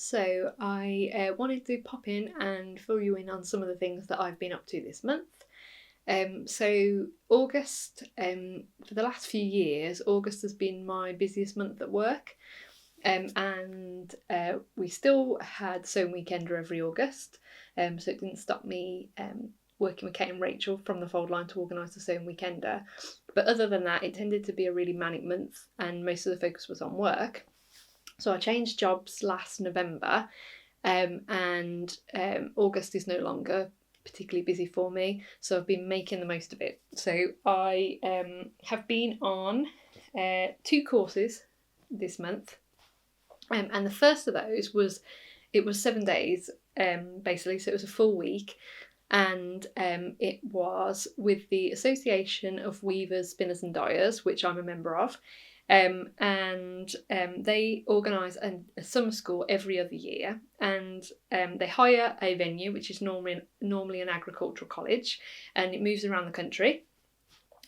So I wanted to pop in and fill you in on some of the things that I've been up to this month. So August, for the last few years, August has been my busiest month at work. And we still had Sewing Weekender every August, so it didn't stop me working with Kate and Rachel from the Fold Line to organise the Sewing Weekender. But other than that, it tended to be a really manic month and most of the focus was on work. So I changed jobs last November, and August is no longer particularly busy for me, so I've been making the most of it. So I have been on 2 courses this month. And the first of those was 7 days, basically, so it was a full week, and it was with the Association of Weavers, Spinners and Dyers, which I'm a member of, and they organise a summer school every other year, and they hire a venue, which is normally an agricultural college, and it moves around the country.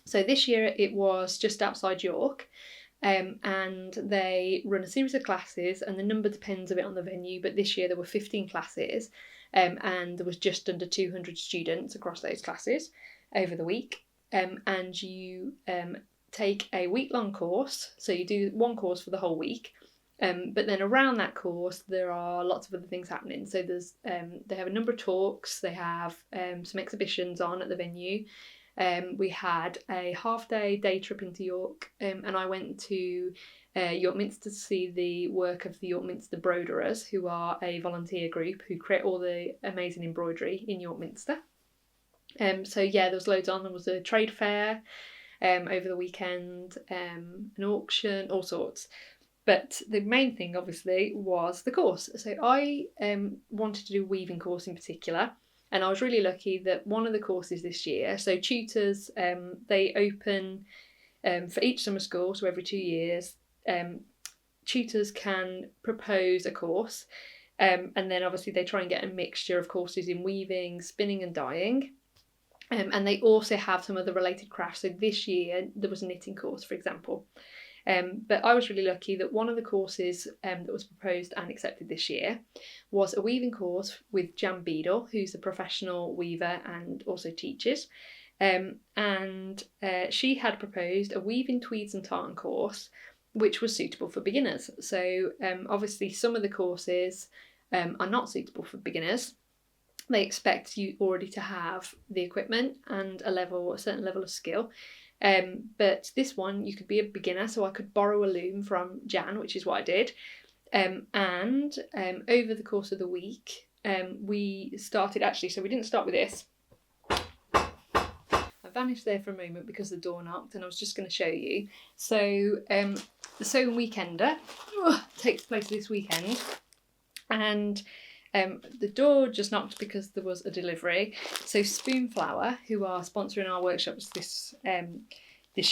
So this year it was just outside York. And they run a series of classes, and the number depends a bit on the venue, but this year there were 15 classes, and there was just under 200 students across those classes over the week. And you take a week-long course, so you do one course for the whole week, but then around that course there are lots of other things happening. So there's they have a number of talks, they have some exhibitions on at the venue. We had a half-day day trip into York, and I went to York Minster to see the work of the York Minster Broderers, who are a volunteer group who create all the amazing embroidery in York Minster. So yeah, there was loads on. There was a trade fair over the weekend, an auction, all sorts. But the main thing, obviously, was the course. So I wanted to do a weaving course in particular. And I was really lucky that one of the courses this year, so tutors, they open for each summer school, so every 2 years, tutors can propose a course, and then obviously they try and get a mixture of courses in weaving, spinning and dyeing, and they also have some other related crafts. So this year there was a knitting course, for example. But I was really lucky that one of the courses that was proposed and accepted this year was a weaving course with Jan Beadle, who's a professional weaver and also teaches. And she had proposed a weaving tweeds and tartan course, which was suitable for beginners. So obviously some of the courses are not suitable for beginners. They expect you already to have the equipment and a certain level of skill. But this one, you could be a beginner, so I could borrow a loom from Jan, which is what I did. And over the course of the week, we started, actually, so we didn't start with this. I vanished there for a moment because the door knocked, and I was just going to show you. So the Sewing Weekender takes place this weekend, and the door just knocked because there was a delivery. So Spoonflower, who are sponsoring our workshops this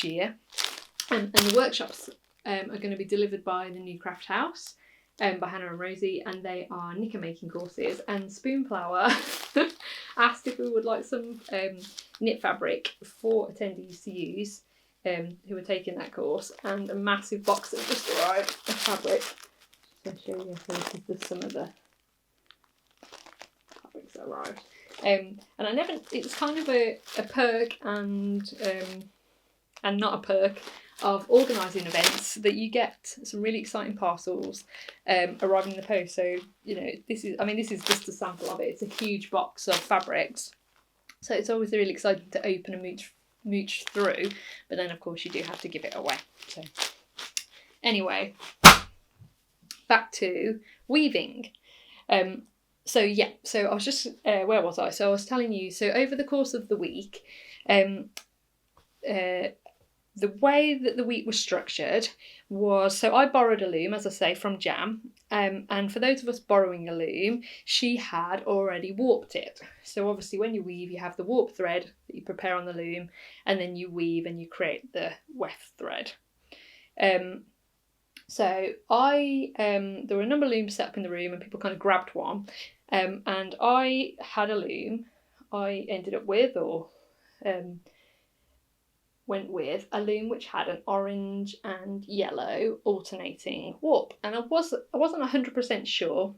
year, and the workshops are going to be delivered by the New Craft House, by Hannah and Rosie, and they are knicker making courses. And Spoonflower asked if we would like some knit fabric for attendees to use who are taking that course, and a massive box that just arrived of fabric. I'll show you there's some of the fabrics that arrived. And it's kind of a perk and not a perk of organising events that you get some really exciting parcels arriving in the post. So, this is just a sample of it. It's a huge box of fabrics. So it's always really exciting to open and mooch through, but then of course you do have to give it away. So anyway, back to weaving. So I was just, where was I? So I was telling you, so over the course of the week, the way that the week was structured was, so I borrowed a loom, as I say, from Jam, and for those of us borrowing a loom, she had already warped it. So obviously when you weave, you have the warp thread that you prepare on the loom, and then you weave and you create the weft thread. So there were a number of looms set up in the room and people kind of grabbed one, and I had a loom. I ended up with, went with a loom which had an orange and yellow alternating warp, and I wasn't 100% sure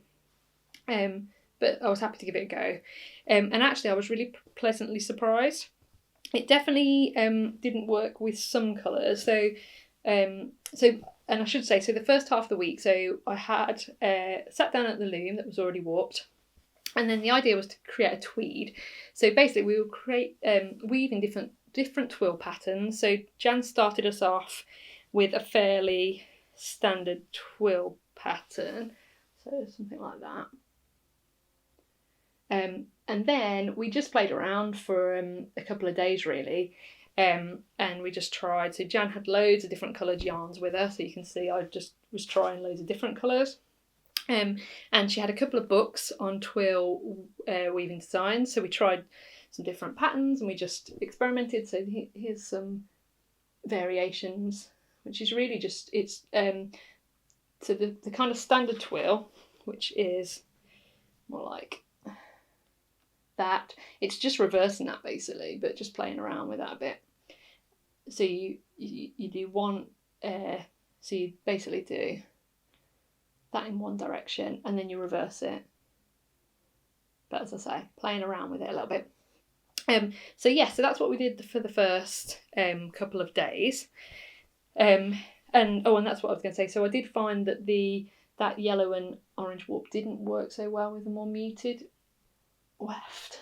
But I was happy to give it a go. And actually I was really pleasantly surprised. It definitely didn't work with some colours. So and I should say, so the first half of the week, so I had sat down at the loom that was already warped, and then the idea was to create a tweed. So basically we would create weaving different twill patterns. So Jan started us off with a fairly standard twill pattern, so something like that. And then we just played around for a couple of days really, and we just tried. So Jan had loads of different coloured yarns with her, so you can see I just was trying loads of different colours. And she had a couple of books on twill weaving designs, so we tried some different patterns and we just experimented. So here's some variations, which is really just, it's so the kind of standard twill, which is more like that. It's just reversing that basically, but just playing around with that a bit. So you do one, so you basically do that in one direction and then you reverse it. But as I say, playing around with it a little bit. So that's what we did for the first couple of days. And that's what I was going to say. So I did find that that yellow and orange warp didn't work so well with the more muted weft.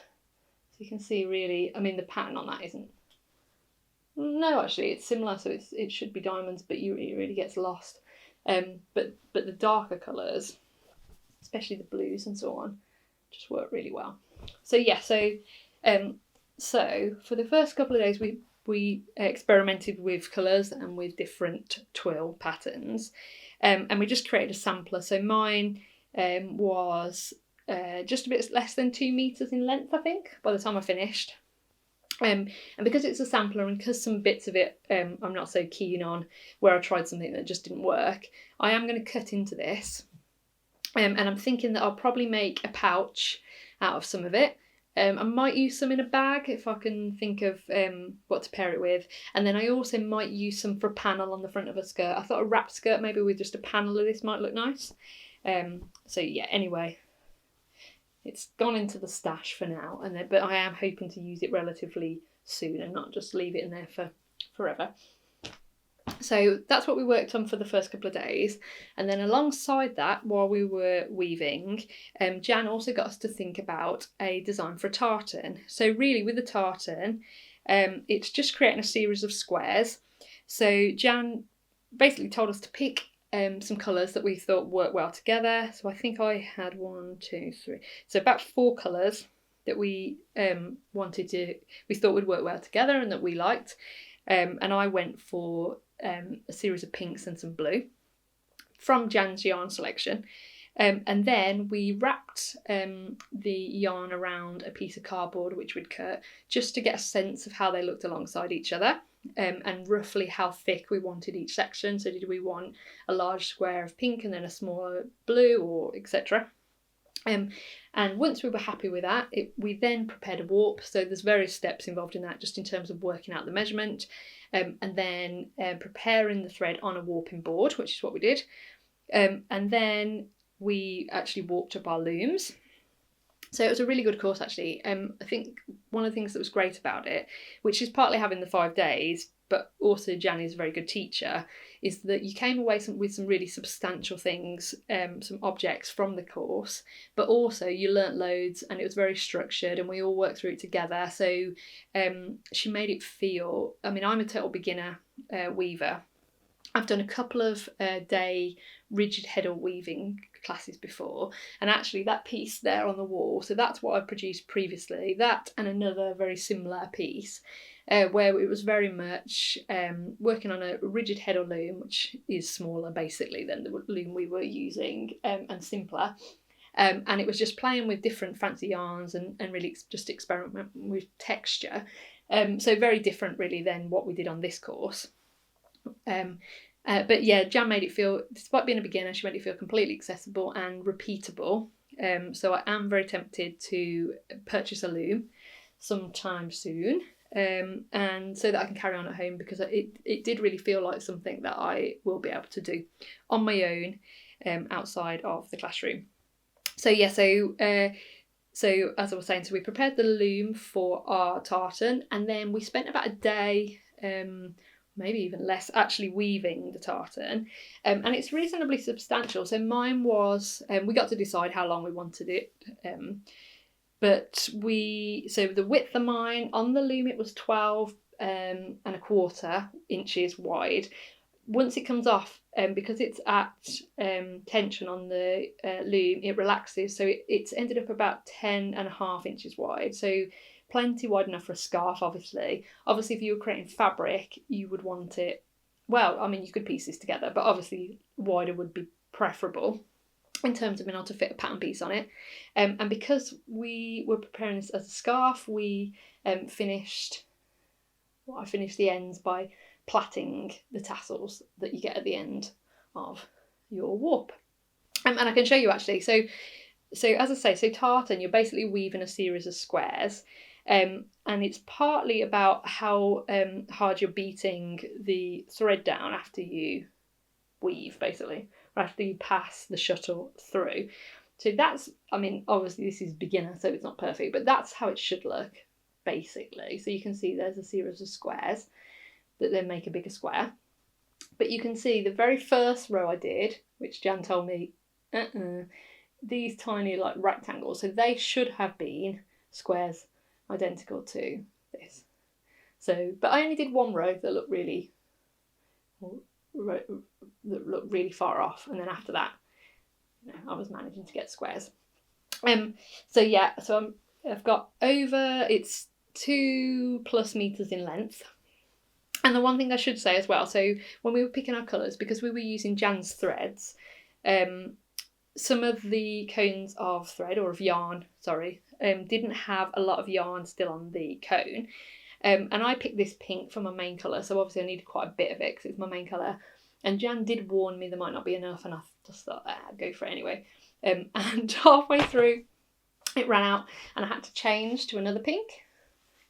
So you can see really, I mean the pattern on that isn't, no actually it's similar, so it should be diamonds, but it really gets lost. But the darker colours, especially the blues and so on, just work really well. So for the first couple of days we experimented with colours and with different twill patterns, and we just created a sampler. So mine was just a bit less than 2 meters in length, I think, by the time I finished. And because it's a sampler and because some bits of it I'm not so keen on, where I tried something that just didn't work, I am going to cut into this. And I'm thinking that I'll probably make a pouch out of some of it. I might use some in a bag if I can think of what to pair it with. And then I also might use some for a panel on the front of a skirt. I thought a wrap skirt maybe with just a panel of this might look nice. Anyway, it's gone into the stash for now, but I am hoping to use it relatively soon and not just leave it in there for forever. So that's what we worked on for the first couple of days. And then alongside that, while we were weaving, Jan also got us to think about a design for a tartan. So really with the tartan, it's just creating a series of squares. So Jan basically told us to pick some colours that we thought worked well together. So I think I had 1, 2, 3, so about 4 colours that we thought would work well together and that we liked. And I went for a series of pinks and some blue from Jan's yarn selection. And then we wrapped the yarn around a piece of cardboard which we'd cut, just to get a sense of how they looked alongside each other, and roughly how thick we wanted each section. So did we want a large square of pink and then a smaller blue, or etc. And once we were happy with that, we then prepared a warp. So there's various steps involved in that, just in terms of working out the measurement, and then preparing the thread on a warping board, which is what we did. And then we actually warped up our looms. So it was a really good course actually. I think one of the things that was great about it, which is partly having the 5 days, but also Jan is a very good teacher, is that you came away with some really substantial things, some objects from the course, but also you learnt loads and it was very structured and we all worked through it together. So she made it feel, I mean, I'm a total beginner weaver. I've done a couple of day rigid heddle weaving classes before, and actually that piece there on the wall, so that's what I produced previously, that and another very similar piece where it was very much working on a rigid heddle loom, which is smaller basically than the loom we were using, and simpler, and it was just playing with different fancy yarns and really just experiment with texture, so very different really than what we did on this course. But yeah, Jan made it feel, despite being a beginner, she made it feel completely accessible and repeatable. So I am very tempted to purchase a loom sometime soon, and so that I can carry on at home, because it did really feel like something that I will be able to do on my own outside of the classroom. So yeah, so as I was saying, so we prepared the loom for our tartan, and then we spent about a day, maybe even less, actually weaving the tartan, and it's reasonably substantial. So mine was, we got to decide how long we wanted it, but so the width of mine on the loom, it was 12.25 inches wide. Once it comes off, because it's at tension on the loom, it relaxes, so it's ended up about 10.5 inches wide, so plenty wide enough for a scarf. Obviously if you were creating fabric, you would want it, well, I mean, you could piece this together, but obviously wider would be preferable in terms of being able to fit a pattern piece on it. And because we were preparing this as a scarf, we finished the ends by plaiting the tassels that you get at the end of your warp. And I can show you actually. So as I say, so tartan, you're basically weaving a series of squares, and it's partly about how hard you're beating the thread down after you weave, basically, or after you pass the shuttle through. So that's, I mean, obviously this is beginner, so it's not perfect, but that's how it should look, basically. So you can see there's a series of squares that then make a bigger square. But you can see the very first row I did, which Jan told me, these tiny like rectangles, so they should have been squares identical to this. So, but I only did one row that looked really far off, and then after that, I was managing to get squares. So yeah, so I've got over, it's 2+ meters in length. And the one thing I should say as well, so when we were picking our colours, because we were using Jan's threads, some of the cones of thread, or of yarn, didn't have a lot of yarn still on the cone. And I picked this pink for my main colour, so obviously I needed quite a bit of it because it's my main colour. And Jan did warn me there might not be enough, and I just thought, I'd go for it anyway. And halfway through, it ran out, and I had to change to another pink,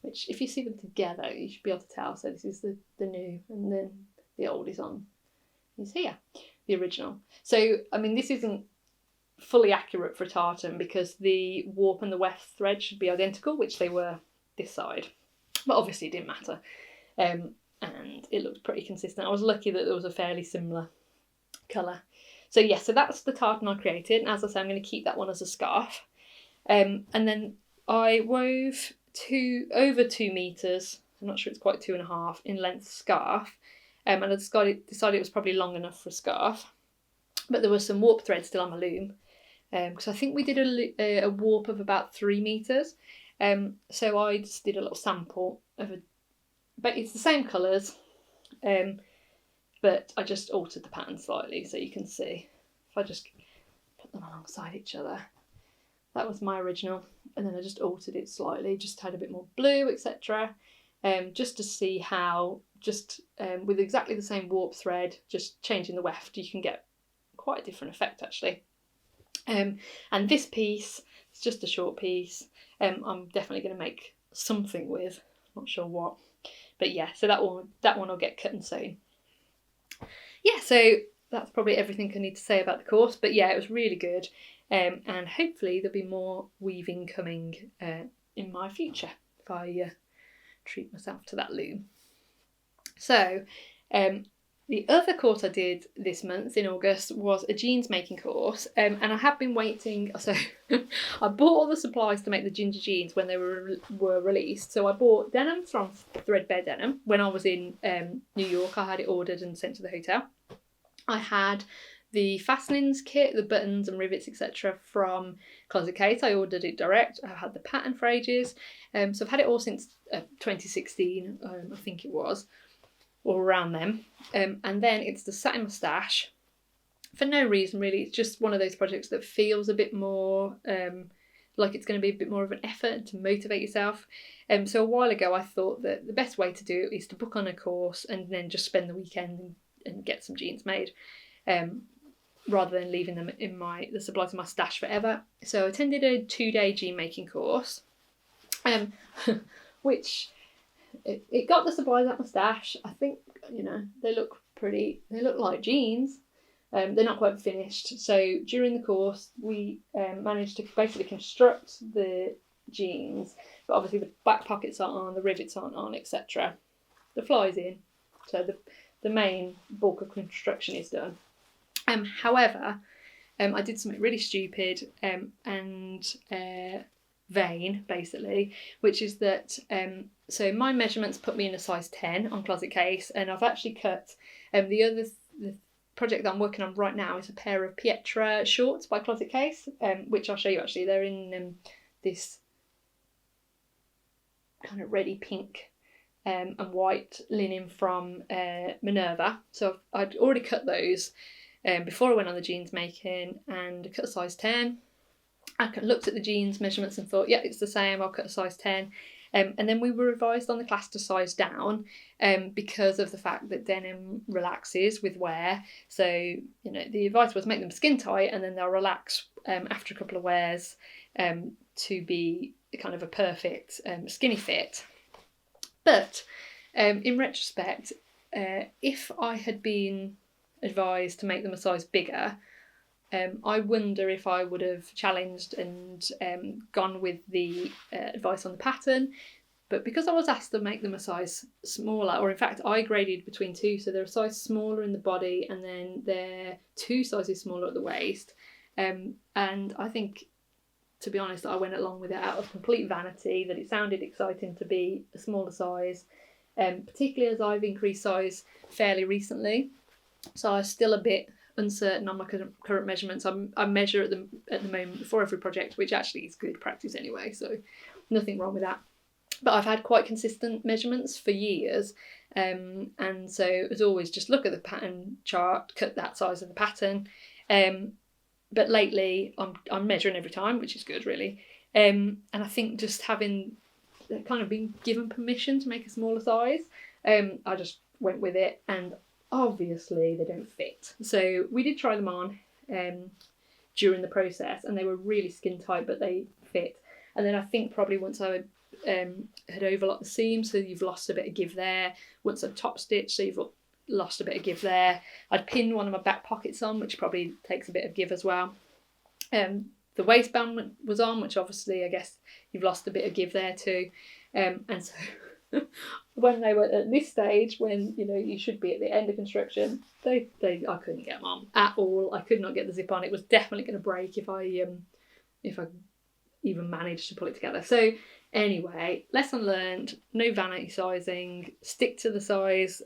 which if you see them together, you should be able to tell. So this is the new, and then the old is here, the original. So, I mean, this isn't fully accurate for tartan because the warp and the weft thread should be identical, which they were this side. But obviously it didn't matter. And it looked pretty consistent. I was lucky that there was a fairly similar colour. So yeah, so that's the tartan I created. And as I say, I'm going to keep that one as a scarf. And then I wove over 2 meters, I'm not sure it's quite 2.5 in length scarf, and I decided it was probably long enough for a scarf, but there was some warp thread still on my loom, because I think we did a warp of about 3 meters, so I just did a little sample of but it's the same colours, but I just altered the pattern slightly, so you can see if I just put them alongside each other. That was my original, and then I just altered it slightly, just had a bit more blue, etc. Just to see how, with exactly the same warp thread, just changing the weft, you can get quite a different effect actually. And this piece, it's just a short piece. I'm definitely going to make something with, not sure what, but yeah. So that one will get cut and sewn. Yeah, so that's probably everything I need to say about the course. But yeah, it was really good. And hopefully there'll be more weaving coming in my future if I treat myself to that loom. So the other course I did this month in August was a jeans making course, and I have been waiting. So I bought all the supplies to make the ginger jeans when they were released. So I bought denim from Threadbare Denim when I was in New York. I had it ordered and sent to the hotel. I had the fastenings kit, the buttons and rivets, etc. from Closet Kate. I ordered it direct. I've had the pattern for ages. So I've had it all since 2016, I think it was, or around then. And then it's the satin moustache. For no reason really, it's just one of those projects that feels a bit more like it's going to be a bit more of an effort to motivate yourself. So a while ago I thought that the best way to do it is to book on a course and then just spend the weekend and get some jeans made. Rather than leaving them in the supplies in my stash forever. So I attended a 2-day jean making course, which it got the supplies out my stash. I think, they look like jeans. They're not quite finished. So during the course, we managed to basically construct the jeans, but obviously the back pockets aren't on, the rivets aren't on, etc. The fly's in, so the main bulk of construction is done. However, I did something really stupid and vain, basically, which is that so my measurements put me in a size 10 on Closet Case, and I've actually cut the project that I'm working on right now is a pair of Pietra shorts by Closet Case, which I'll show you actually. They're in this kind of reddy pink and white linen from Minerva. So I'd already cut those before I went on the jeans making, and cut a size 10. I looked at the jeans measurements and thought, yeah, it's the same, I'll cut a size 10. And then we were revised on the class to size down because of the fact that denim relaxes with wear. So, you know, the advice was make them skin tight and then they'll relax after a couple of wears to be kind of a perfect skinny fit. But in retrospect, if I had been advised to make them a size bigger, I wonder if I would have challenged and gone with the advice on the pattern. But because I was asked to make them a size smaller, or in fact I graded between two, so they're a size smaller in the body and then they're 2 sizes smaller at the waist. And I think, to be honest, I went along with it out of complete vanity, that it sounded exciting to be a smaller size, particularly as I've increased size fairly recently. So I was still a bit uncertain on my current measurements. I measure at the moment before every project, which actually is good practice anyway, so nothing wrong with that. But I've had quite consistent measurements for years, and so it was always just look at the pattern chart, cut that size of the pattern. But lately I'm measuring every time, which is good really. And I think just having kind of been given permission to make a smaller size, I just went with it, and obviously they don't fit. So we did try them on during the process and they were really skin tight, but they fit. And then I think probably once I had overlocked the seam, so you've lost a bit of give there. Once I'd top stitched, so you've lost a bit of give there. I'd pinned one of my back pockets on, which probably takes a bit of give as well. The waistband was on, which obviously I guess you've lost a bit of give there too. And so when they were at this stage, when you know you should be at the end of construction, I couldn't get them on at all. I could not get the zip on. It was definitely going to break if I even managed to pull it together. So anyway, lesson learned: no vanity sizing. Stick to the size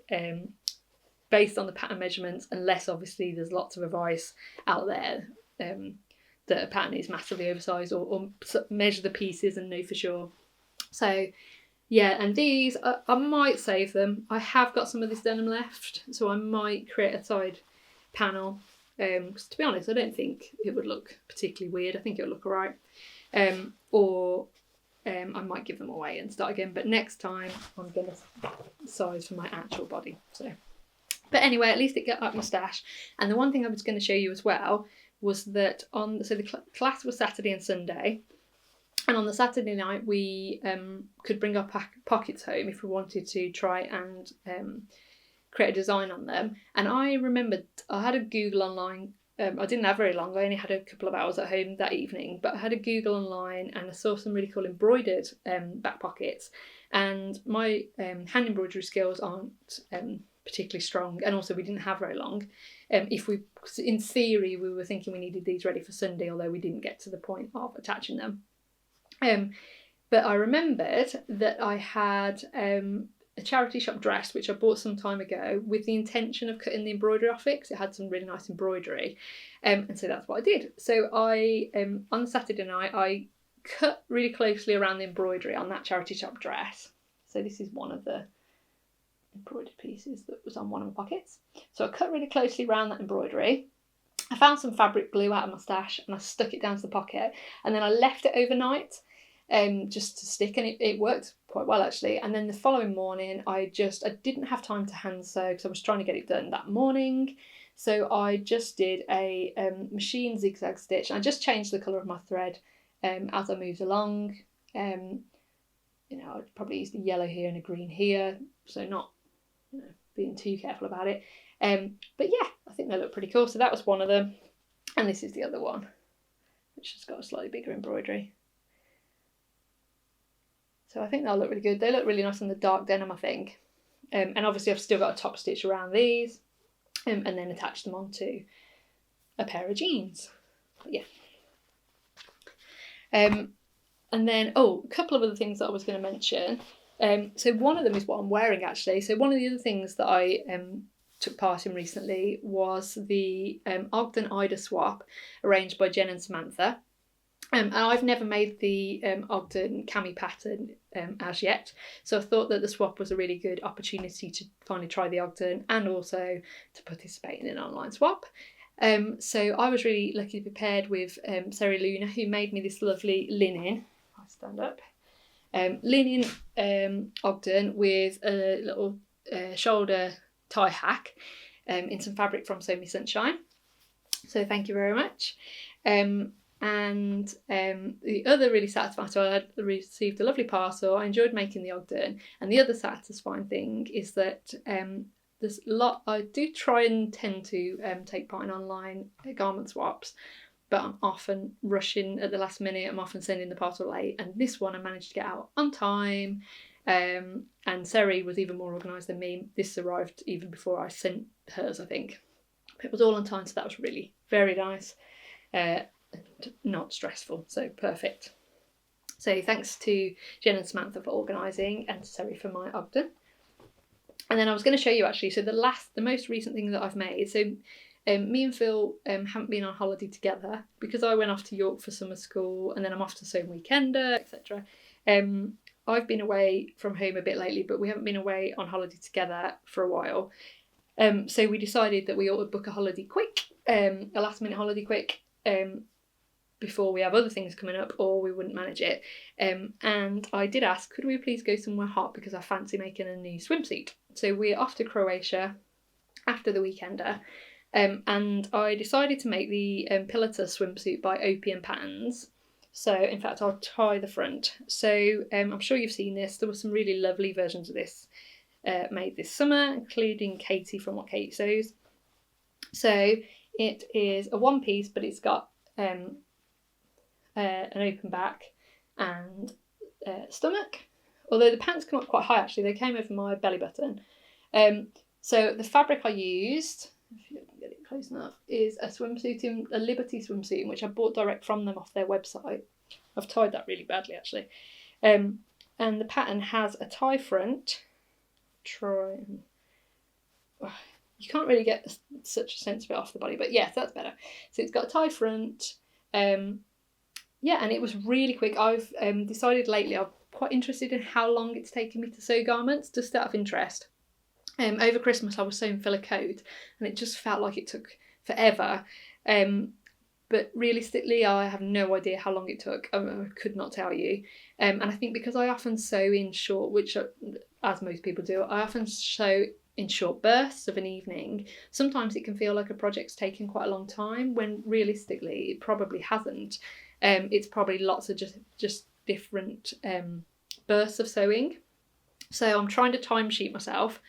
based on the pattern measurements, unless obviously there's lots of advice out there that a pattern is massively oversized, or measure the pieces and know for sure. So yeah, and these, I might save them. I have got some of this denim left, so I might create a side panel. Because to be honest, I don't think it would look particularly weird. I think it would look alright. Or I might give them away and start again. But next time, I'm going to size for my actual body. So, but anyway, at least it got up my stash. And the one thing I was going to show you as well was that the class was Saturday and Sunday. And on the Saturday night, we could bring our pockets home if we wanted to try and create a design on them. And I remembered I had a Google online. I didn't have very long. I only had a couple of hours at home that evening. But I had a Google online and I saw some really cool embroidered back pockets. And my hand embroidery skills aren't particularly strong. And also we didn't have very long. In theory, we were thinking we needed these ready for Sunday, although we didn't get to the point of attaching them. But I remembered that I had a charity shop dress which I bought some time ago with the intention of cutting the embroidery off it because it had some really nice embroidery, and so that's what I did. So I on the Saturday night I cut really closely around the embroidery on that charity shop dress. So this is one of the embroidered pieces that was on one of my pockets. So I cut really closely around that embroidery. I found some fabric glue out of my stash and I stuck it down to the pocket, and then I left it overnight just to stick, and it worked quite well actually. And then the following morning I didn't have time to hand sew because I was trying to get it done that morning, so I just did a machine zigzag stitch, and I just changed the colour of my thread as I moved along. I'd probably used a yellow here and a green here, so not being too careful about it. But yeah, I think think they look pretty cool. So that was one of them. And this is the other one, which has got a slightly bigger embroidery. So I think they'll look really good. They look really nice on the dark denim, I think. And obviously I've still got a top stitch around these, and then attach them onto a pair of jeans. But yeah. And then, a couple of other things that I was going to mention. So one of them is what I'm wearing, actually. So one of the other things that I took part in recently was the Ogden Ida swap arranged by Jen and Samantha. And I've never made the Ogden Cami pattern as yet, so I thought that the swap was a really good opportunity to finally try the Ogden and also to participate in an online swap. So I was really lucky to be paired with Ceri Luna, who made me this lovely linen. I'll stand up. Linen Ogden with a little shoulder tie hack in some fabric from Sew Me Sunshine. So thank you very much. And the other really satisfying, so I received a lovely parcel. I enjoyed making the Ogden, and the other satisfying thing is that there's a lot. I do try and tend to take part in online garment swaps, but I'm often rushing at the last minute. I'm often sending the parcel late, and this one I managed to get out on time. And Ceri was even more organised than me. This arrived even before I sent hers, I think. It was all on time, so that was really very nice. Not stressful, so perfect. So thanks to Jen and Samantha for organising, and to Ceri for my Ogden. And then I was going to show you actually, so the most recent thing that I've made, so me and Phil haven't been on holiday together because I went off to York for summer school, and then I'm off to Sewing Weekender, etc. I've been away from home a bit lately, but we haven't been away on holiday together for a while. So we decided that we ought to book a holiday quick, a last minute holiday quick, before we have other things coming up, or we wouldn't manage it. And I did ask, could we please go somewhere hot, because I fancy making a new swimsuit. So we're off to Croatia after the weekender, and I decided to make the Pilator swimsuit by Opium Patterns. So in fact I'll tie the front. So I'm sure you've seen this. There were some really lovely versions of this made this summer, including Katie from What Kate Sews. So it is a one piece, but it's got an open back and stomach, although the pants come up quite high actually. They came over my belly button. So the fabric I used, if you can get it close enough, is a Liberty swimsuit, which I bought direct from them off their website. I've tied that really badly actually. And the pattern has a tie front. You can't really get such a sense of it off the body, but yes, that's better. So it's got a tie front. Yeah, and it was really quick. I've decided lately I'm quite interested in how long it's taken me to sew garments, just out of interest. Over Christmas I was sewing filler coat, and it just felt like it took forever. But realistically I have no idea how long it took. I could not tell you. And I think because I often sew in short, which as most people do, I often sew in short bursts of an evening. Sometimes it can feel like a project's taken quite a long time, when realistically it probably hasn't. It's probably lots of just different bursts of sewing. So I'm trying to timesheet myself,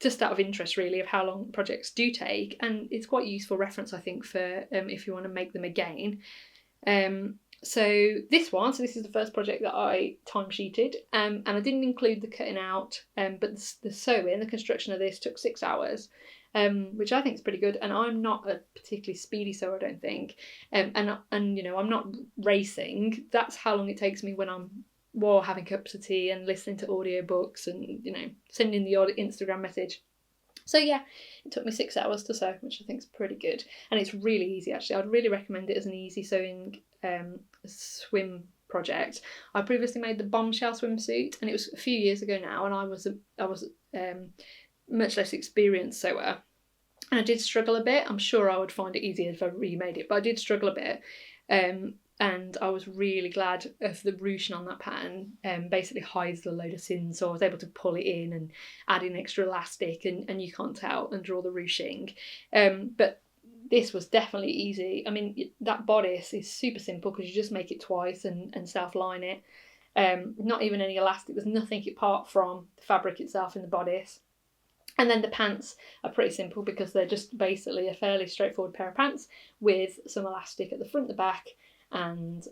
just out of interest really, of how long projects do take, and it's quite useful reference I think for if you want to make them again. So this is the first project that I timesheeted, and I didn't include the cutting out, but the sewing, the construction of this took 6 hours. Which I think is pretty good, and I'm not a particularly speedy sewer, I don't think, and you know, I'm not racing. That's how long it takes me when I'm having cups of tea and listening to audiobooks and, you know, sending the odd Instagram message. So yeah, it took me 6 hours to sew, which I think is pretty good, and it's really easy actually. I'd really recommend it as an easy sewing swim project. I previously made the Bombshell swimsuit, and it was a few years ago now, and I was much less experienced sewer, and I did struggle a bit. I'm sure I would find it easier if I remade it, but I did struggle a bit, and I was really glad of the ruching on that pattern. Basically hides a load of sins, so I was able to pull it in and add in extra elastic, and you can't tell under all the ruching. But this was definitely easy. I mean, that bodice is super simple because you just make it twice and self-line it. Not even any elastic. There's nothing apart from the fabric itself in the bodice. And then the pants are pretty simple because they're just basically a fairly straightforward pair of pants with some elastic at the front, the back, and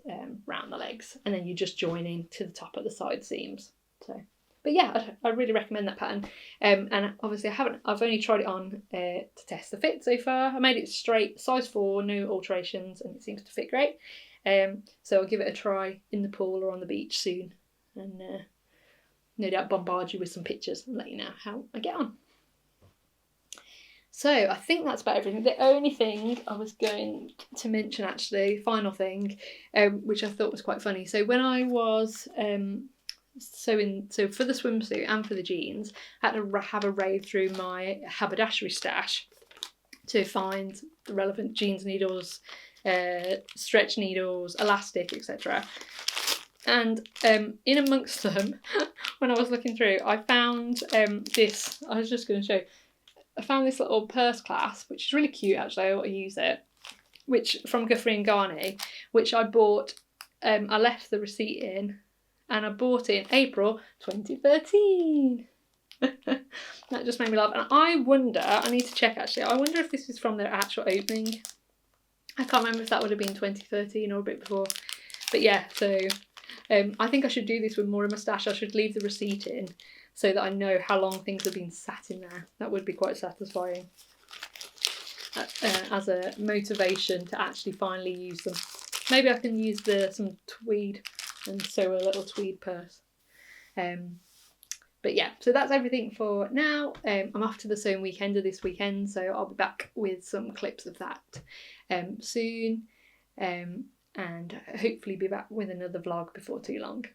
round the legs. And then you just join in to the top at the side seams. So, but yeah, I really recommend that pattern. And obviously I've only tried it on to test the fit so far. I made it straight, size 4, no alterations, and it seems to fit great. So I'll give it a try in the pool or on the beach soon. And no doubt bombard you with some pictures and let you know how I get on. So I think that's about everything. The only thing I was going to mention, actually, final thing, which I thought was quite funny. So when I was so for the swimsuit and for the jeans, I had to have a raid through my haberdashery stash to find the relevant jeans needles, stretch needles, elastic, etc. And in amongst them, when I was looking through, I found this. I was just going to show. I found this little purse clasp, which is really cute actually. I want to use it. Which from Guthrie & Garney, which I bought. I left the receipt in, and I bought it in April 2013. That just made me laugh. And I wonder. I need to check actually. I wonder if this is from their actual opening. I can't remember if that would have been 2013 or a bit before. But yeah, so I think I should do this with more of my stash. I should leave the receipt in, so that I know how long things have been sat in there. That would be quite satisfying as a motivation to actually finally use them. Maybe I can use some tweed and sew a little tweed purse. But yeah, so that's everything for now. I'm off to the sewing weekender this weekend, so I'll be back with some clips of that soon. And hopefully be back with another vlog before too long.